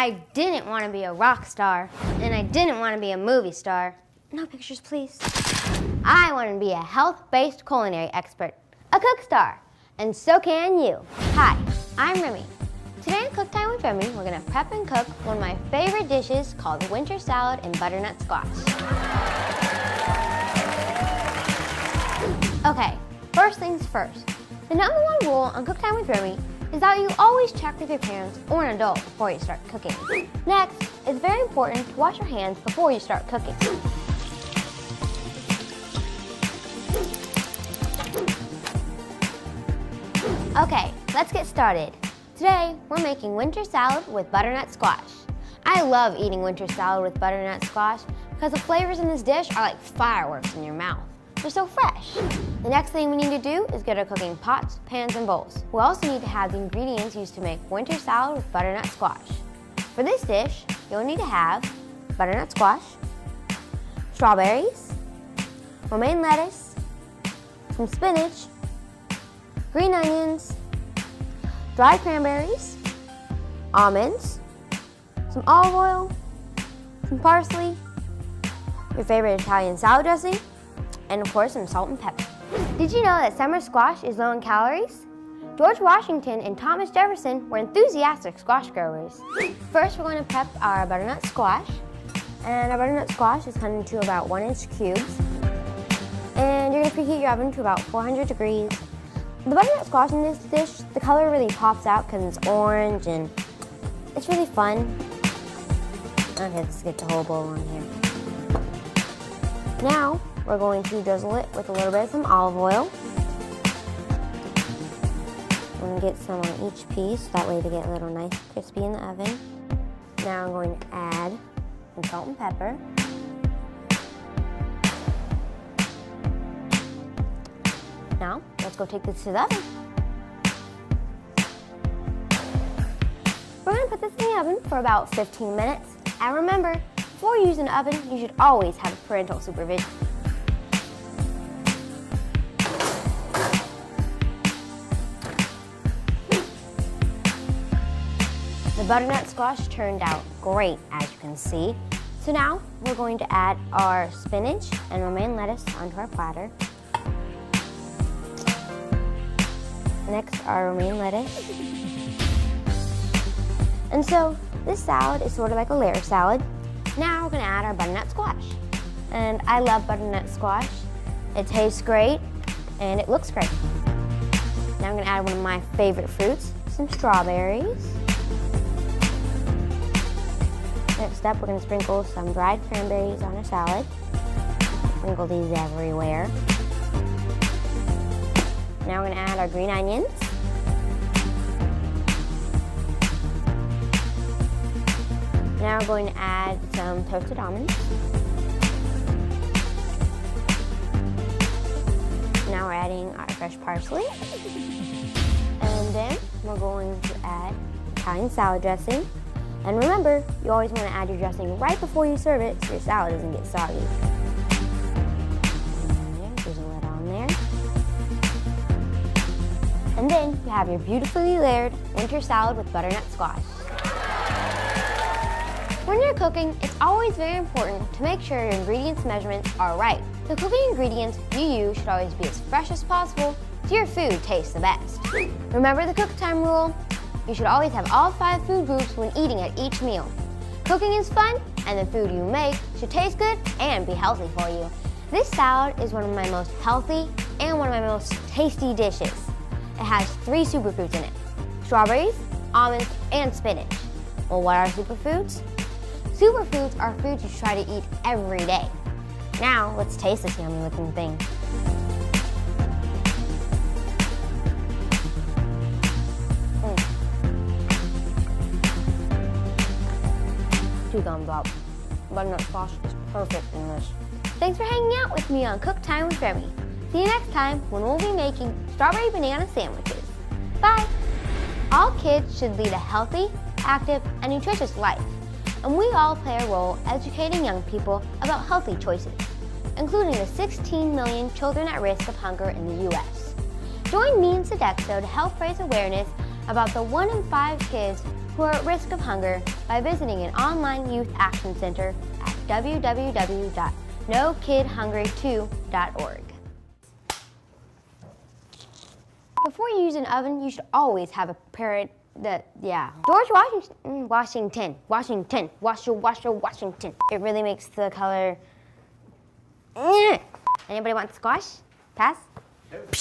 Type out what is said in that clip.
I didn't want to be a rock star, and I didn't want to be a movie star. No pictures, please. I wanted to be a health-based culinary expert, a cook star, and so can you. Hi, I'm Remy. Today on Cook Time with Remy, we're gonna prep and cook one of my favorite dishes called winter salad and butternut squash. Okay, first things first. The number one rule on Cook Time with Remy is that you always check with your parents or an adult before you start cooking. Next, it's very important to wash your hands before you start cooking. Okay, let's get started. Today, we're making winter salad with butternut squash. I love eating winter salad with butternut squash because the flavors in this dish are like fireworks in your mouth. They're so fresh. The next thing we need to do is get our cooking pots, pans, and bowls. We also need to have the ingredients used to make winter salad with butternut squash. For this dish, you'll need to have butternut squash, strawberries, romaine lettuce, some spinach, green onions, dried cranberries, almonds, some olive oil, some parsley, your favorite Italian salad dressing, and of course some salt and pepper. Did you know that summer squash is low in calories? George Washington and Thomas Jefferson were enthusiastic squash growers. First, we're going to prep our butternut squash. And our butternut squash is cut into about 1-inch cubes. And you're going to preheat your oven to about 400 degrees. The butternut squash in this dish, the color really pops out because it's orange and it's really fun. Okay, let's get the whole bowl on here. Now, we're going to drizzle it with a little bit of some olive oil. I'm going to get some on each piece, that way they get a little nice crispy in the oven. Now I'm going to add some salt and pepper. Now, let's go take this to the oven. We're going to put this in the oven for about 15 minutes. And remember, before you use an oven, you should always have parental supervision. The butternut squash turned out great, as you can see. So now we're going to add our spinach and romaine lettuce onto our platter. Next, our romaine lettuce. And so this salad is sort of like a layer salad. Now we're going to add our butternut squash. And I love butternut squash. It tastes great and it looks great. Now I'm going to add one of my favorite fruits, some strawberries. Next up, we're going to sprinkle some dried cranberries on our salad. Sprinkle these everywhere. Now we're going to add our green onions. Now we're going to add some toasted almonds. Now we're adding our fresh parsley. And then we're going to add Italian salad dressing. And remember, you always want to add your dressing right before you serve it so your salad doesn't get soggy. And there's a lid on there. And then you have your beautifully layered winter salad with butternut squash. When you're cooking, it's always very important to make sure your ingredients measurements are right. The cooking ingredients you use should always be as fresh as possible so your food tastes the best. Remember the cook time rule? You should always have all 5 food groups when eating at each meal. Cooking is fun, and the food you make should taste good and be healthy for you. This salad is one of my most healthy and one of my most tasty dishes. It has 3 superfoods in it: strawberries, almonds, and spinach. Well, what are superfoods? Superfoods are foods you should try to eat every day. Now, let's taste this yummy looking thing. Two thumbs up. Butternut squash is perfect in this. Thanks for hanging out with me on Cook Time with Remy. See you next time when we'll be making strawberry banana sandwiches. Bye! All kids should lead a healthy, active, and nutritious life. And we all play a role educating young people about healthy choices, including the 16 million children at risk of hunger in the U.S. Join me and Sodexo to help raise awareness about the 1 in 5 kids who who are at risk of hunger by visiting an online youth action center at www.nokidhungry2.org. Before you use an oven, you should always have a parrot George Washington. It really makes the color. Anybody want squash? Pass? Nope.